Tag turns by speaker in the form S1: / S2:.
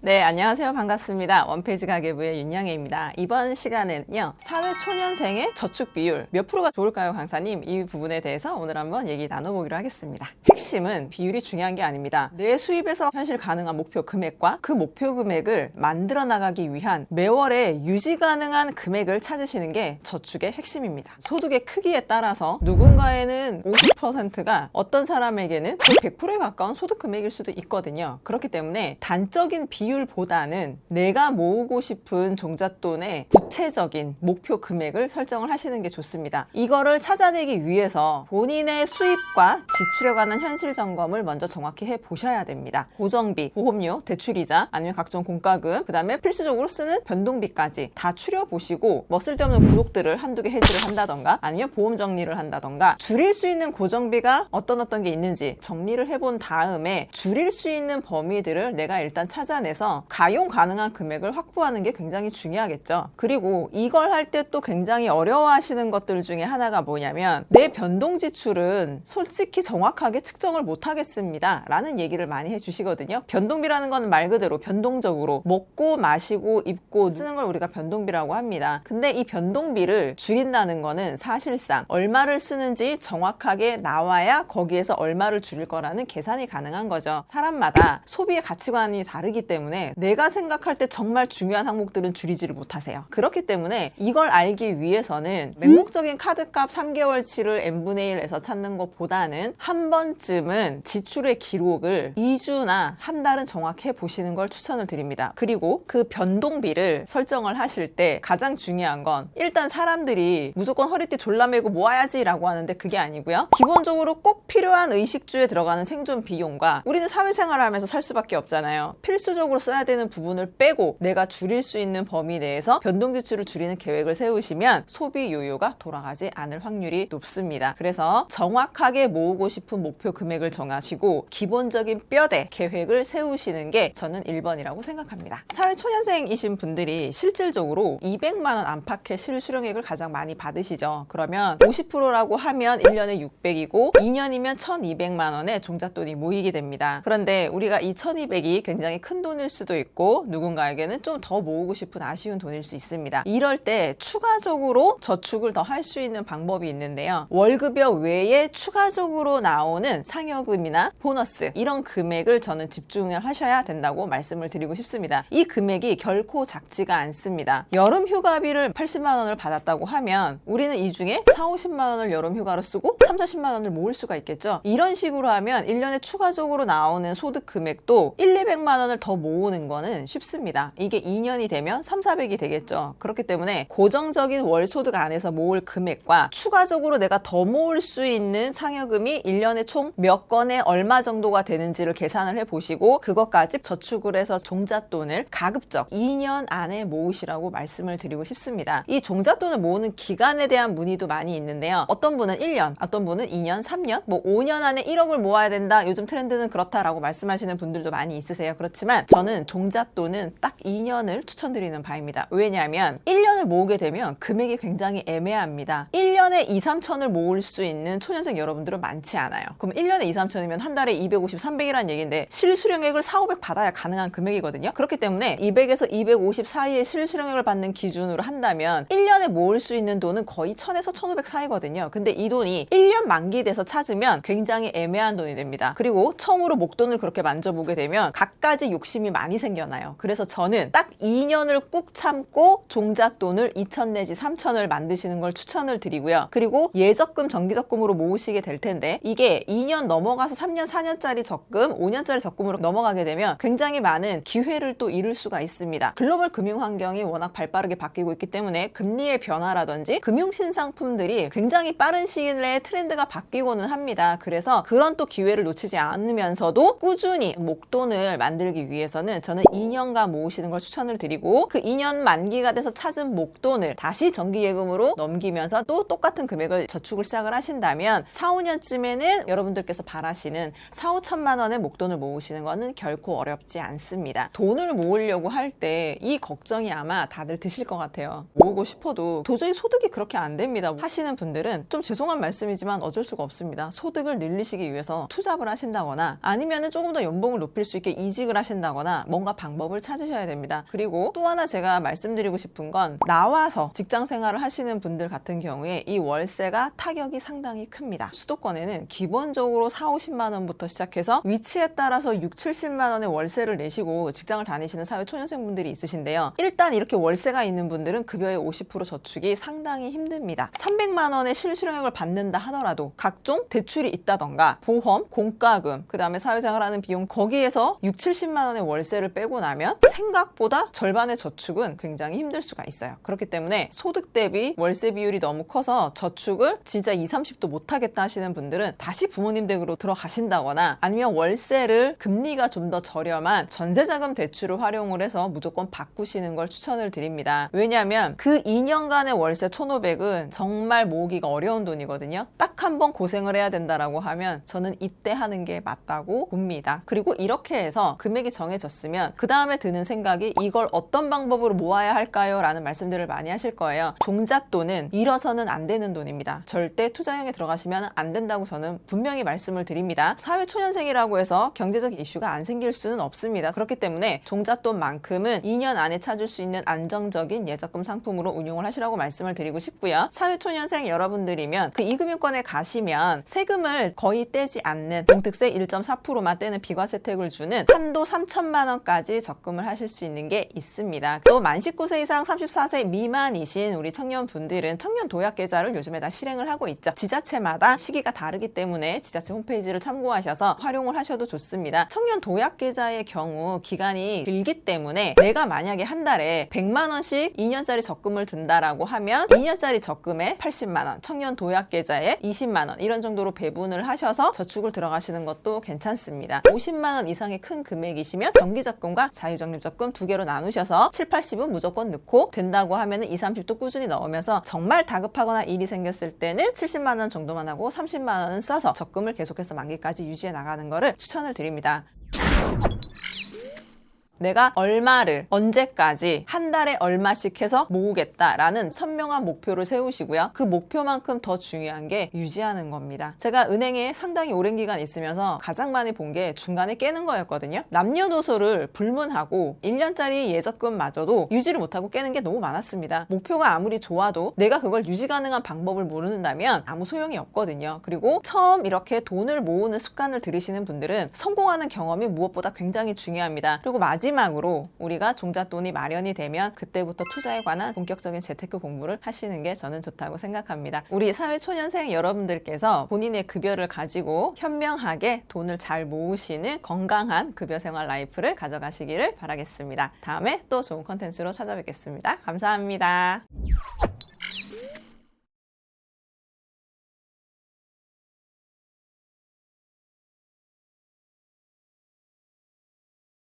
S1: 네, 안녕하세요. 반갑습니다. 원페이지 가계부의 윤영애입니다. 이번 시간에는요, 사회 초년생의 저축 비율 몇 프로가 좋을까요, 강사님? 이 부분에 대해서 오늘 한번 얘기 나눠보기로 하겠습니다. 핵심은 비율이 중요한 게 아닙니다. 내 수입에서 현실 가능한 목표 금액과 그 목표 금액을 만들어 나가기 위한 매월에 유지 가능한 금액을 찾으시는 게 저축의 핵심입니다. 소득의 크기에 따라서 누군가에는 50%가 어떤 사람에게는 100%에 가까운 소득 금액일 수도 있거든요. 그렇기 때문에 단적인 비율보다는 내가 모으고 싶은 종잣돈의 구체적인 목표 금액을 설정을 하시는 게 좋습니다. 이거를 찾아내기 위해서 본인의 수입과 지출에 관한 현실 점검을 먼저 정확히 해 보셔야 됩니다. 고정비, 보험료, 대출이자 아니면 각종 공과금, 그 다음에 필수적으로 쓰는 변동비까지 다 추려보시고 뭐 쓸데없는 구독들을 한두 개 해지를 한다던가 아니면 보험 정리를 한다던가 줄일 수 있는 고정비가 어떤 게 있는지 정리를 해본 다음에 줄일 수 있는 범위들을 내가 일단 찾아내서 가용 가능한 금액을 확보하는 게 굉장히 중요하겠죠. 그리고 이걸 할 때 또 굉장히 어려워하시는 것들 중에 하나가 뭐냐면 내 변동 지출은 솔직히 정확하게 측정을 못 하겠습니다 라는 얘기를 많이 해주시거든요. 변동비라는 건 말 그대로 변동적으로 먹고 마시고 입고 쓰는 걸 우리가 변동비라고 합니다. 근데 이 변동비를 줄인다는 거는 사실상 얼마를 쓰는지 정확하게 나와야 거기에서 얼마를 줄일 거라는 계산이 가능한 거죠. 사람마다 소비의 가치관이 다르기 때문에 내가 생각할 때 정말 중요한 항목들은 줄이지를 못하세요. 그렇기 때문에 이걸 알기 위해서는 맹목적인 카드값 3개월치를 n분의 1에서 찾는 것보다는 한 번쯤은 지출의 기록을 2주나 한 달은 정확히 보시는 걸 추천을 드립니다. 그리고 그 변동비를 설정을 하실 때 가장 중요한 건 일단 사람들이 무조건 허리띠 졸라매고 모아야지 라고 하는데 그게 아니고요. 기본적으로 꼭 필요한 의식주에 들어가는 생존 비용과 우리는 사회생활을 하면서 살 수밖에 없잖아요. 필수적으로 써야 되는 부분을 빼고 내가 줄일 수 있는 범위 내에서 변동 지출을 줄이는 계획을 세우시면 소비 요요가 돌아가지 않을 확률이 높습니다. 그래서 정확하게 모으고 싶은 목표 금액을 정하시고 기본적인 뼈대 계획을 세우시는 게 저는 1번이라고 생각합니다. 사회 초년생이신 분들이 실질적으로 200만 원 안팎의 실수령액을 가장 많이 받으시죠. 그러면 50%라고 하면 1년에 600이고 2년이면 1200만 원의 종잣돈이 모이게 됩니다. 그런데 우리가 이 1200이 굉장히 큰 돈일 수도 있고 누군가에게는 좀 더 모으고 싶은 아쉬운 돈일 수 있습니다. 이럴 때 추가적으로 저축을 더 할 수 있는 방법이 있는데요. 월급여 외에 추가적으로 나오는 상여금이나 보너스 이런 금액을 저는 집중을 하셔야 된다고 말씀을 드리고 싶습니다. 이 금액이 결코 작지가 않습니다. 여름 휴가비를 80만 원을 받았다고 하면 우리는 이 중에 4, 50만 원을 여름 휴가로 쓰고 3, 40만 원을 모을 수가 있겠죠. 이런 식으로 하면 1년에 추가적으로 나오는 소득 금액도 1, 200만 원을 더 모으는 거는 쉽습니다. 이게 2년이 되면 3, 400이 되겠죠. 그렇기 때문에 고정적인 월 소득 안에서 모을 금액과 추가적으로 내가 더 모을 수 있는 상여금이 1년에 총 몇 건에 얼마 정도가 되는지를 계산을 해보시고 그것까지 저축을 해서 종잣돈을 가급적 2년 안에 모으시라고 말씀을 드리고 싶습니다. 이 종잣돈을 모으는 기간에 대한 문의도 많이 있는데요. 어떤 분은 1년, 어떤 분은 2년, 3년, 뭐 5년 안에 1억을 모아야 된다. 요즘 트렌드는 그렇다라고 말씀하시는 분들도 많이 있으세요. 그렇지만 저는 종잣돈은 딱 2년을 추천드리는 바입니다. 왜냐하면 1년을 모으게 되면 금액이 굉장히 애매합니다. 1년에 2, 3천을 모을 수 있는 초년생 여러분들은 많지 않아요. 그럼 1년에 2, 3천이면 한 달에 250, 300이라는 얘기인데 실수령액을 4, 500 받아야 가능한 금액이거든요. 그렇기 때문에 200에서 250 사이의 실수령액을 받는 기준으로 한다면 1년에 모을 수 있는 돈은 거의 1000에서 1500 사이거든요. 근데 이 돈이 1년 만기 돼서 찾으면 굉장히 애매한 돈이 됩니다. 그리고 처음으로 목돈을 그렇게 만져보게 되면 갖가지 욕심이 많이 생겨나요. 그래서 저는 딱 2년을 꾹 참고 종잣돈을 2천 내지 3천을 만드시는 걸 추천을 드리고요. 그리고 예적금, 정기적금으로 모으시게 될 텐데 이게 2년 넘어가서 3년, 4년짜리 적금, 5년짜리 적금으로 넘어가게 되면 굉장히 많은 기회를 또 잃을 수가 있습니다. 글로벌 금융 환경이 워낙 발빠르게 바뀌고 있기 때문에 금리의 변화라든지 금융 신상품들이 굉장히 빠른 시일 내에 트렌드가 바뀌고는 합니다. 그래서 그런 또 기회를 놓치지 않으면서도 꾸준히 목돈을 만들기 위해서는 저는 2년간 모으시는 걸 추천을 드리고 그 2년 만기가 돼서 찾은 목돈을 다시 정기예금으로 넘기면서 또 똑같은 금액을 저축을 시작을 하신다면 4, 5년쯤에는 여러분들께서 바라시는 4, 5천만 원의 목돈을 모으시는 거는 결코 어렵지 않습니다. 돈을 모으려고 할 때 이 걱정이 아마 다들 드실 것 같아요. 모으고 싶어도 도저히 소득이 그렇게 안 됩니다 하시는 분들은 좀 죄송한 말씀이지만 어쩔 수가 없습니다. 소득을 늘리시기 위해서 투잡을 하신다거나 아니면은 조금 더 연봉을 높일 수 있게 이직을 하신다거나 있거나 뭔가 방법을 찾으셔야 됩니다. 그리고 또 하나 제가 말씀드리고 싶은 건 나와서 직장 생활을 하시는 분들 같은 경우에 이 월세가 타격이 상당히 큽니다. 수도권에는 기본적으로 4, 50만 원부터 시작해서 위치에 따라서 6, 70만 원의 월세를 내시고 직장을 다니시는 사회초년생분들이 있으신데요. 일단 이렇게 월세가 있는 분들은 급여의 50% 저축이 상당히 힘듭니다. 300만 원의 실수령액을 받는다 하더라도 각종 대출이 있다던가 보험, 공과금, 그 다음에 사회생활하는 비용 거기에서 6, 70만 원의 월세를 빼고 나면 생각보다 절반의 저축은 굉장히 힘들 수가 있어요. 그렇기 때문에 소득 대비 월세 비율이 너무 커서 저축을 진짜 20, 30도 못하겠다 하시는 분들은 다시 부모님 댁으로 들어가신다거나 아니면 월세를 금리가 좀 더 저렴한 전세자금 대출을 활용을 해서 무조건 바꾸시는 걸 추천을 드립니다. 왜냐하면 그 2년간의 월세 1,500은 정말 모으기가 어려운 돈이거든요. 딱 한 번 고생을 해야 된다라고 하면 저는 이때 하는 게 맞다고 봅니다. 그리고 이렇게 해서 금액이 정해졌으면 그 다음에 드는 생각이 이걸 어떤 방법으로 모아야 할까요? 라는 말씀들을 많이 하실 거예요. 종잣돈은 잃어서는 안 되는 돈입니다. 절대 투자형에 들어가시면 안 된다고 저는 분명히 말씀을 드립니다. 사회초년생이라고 해서 경제적 이슈가 안 생길 수는 없습니다. 그렇기 때문에 종잣돈만큼은 2년 안에 찾을 수 있는 안정적인 예적금 상품으로 운용을 하시라고 말씀을 드리고 싶고요. 사회초년생 여러분들이면 그 이금융권에 가시면 세금을 거의 떼지 않는 공특세 1.4%만 떼는 비과세 혜택을 주는 한도 3천만 원까지 적금을 하실 수 있는 게 있습니다. 또 만 19세 이상 34세 미만이신 우리 청년분들은 청년 도약 계좌를 요즘에 다 실행을 하고 있죠. 지자체마다 시기가 다르기 때문에 지자체 홈페이지를 참고하셔서 활용을 하셔도 좋습니다. 청년 도약 계좌의 경우 기간이 길기 때문에 내가 만약에 한 달에 100만 원씩 2년짜리 적금을 든다라고 하면 2년짜리 적금에 80만 원, 청년 도약 계좌에 20만 원 이런 정도로 배분을 하셔서 저축을 들어가시는 것도 괜찮습니다. 50만 원 이상의 큰 금액이시면 정기적금과 자유적립적금 두 개로 나누셔서 7, 80은 무조건 넣고 된다고 하면 2, 30도 꾸준히 넣으면서 정말 다급하거나 일이 생겼을 때는 70만 원 정도만 하고 30만 원은 써서 적금을 계속해서 만기까지 유지해 나가는 거를 추천을 드립니다. 내가 얼마를 언제까지 한 달에 얼마씩 해서 모으겠다라는 선명한 목표를 세우시고요. 그 목표만큼 더 중요한 게 유지하는 겁니다. 제가 은행에 상당히 오랜 기간 있으면서 가장 많이 본 게 중간에 깨는 거였거든요. 남녀노소를 불문하고 1년짜리 예적금마저도 유지를 못하고 깨는 게 너무 많았습니다. 목표가 아무리 좋아도 내가 그걸 유지 가능한 방법을 모른다면 아무 소용이 없거든요. 그리고 처음 이렇게 돈을 모으는 습관을 들이시는 분들은 성공하는 경험이 무엇보다 굉장히 중요합니다. 그리고 마지막으로 우리가 종잣돈이 마련이 되면 그때부터 투자에 관한 본격적인 재테크 공부를 하시는 게 저는 좋다고 생각합니다. 우리 사회초년생 여러분들께서 본인의 급여를 가지고 현명하게 돈을 잘 모으시는 건강한 급여생활 라이프를 가져가시기를 바라겠습니다. 다음에 또 좋은 컨텐츠로 찾아뵙겠습니다. 감사합니다.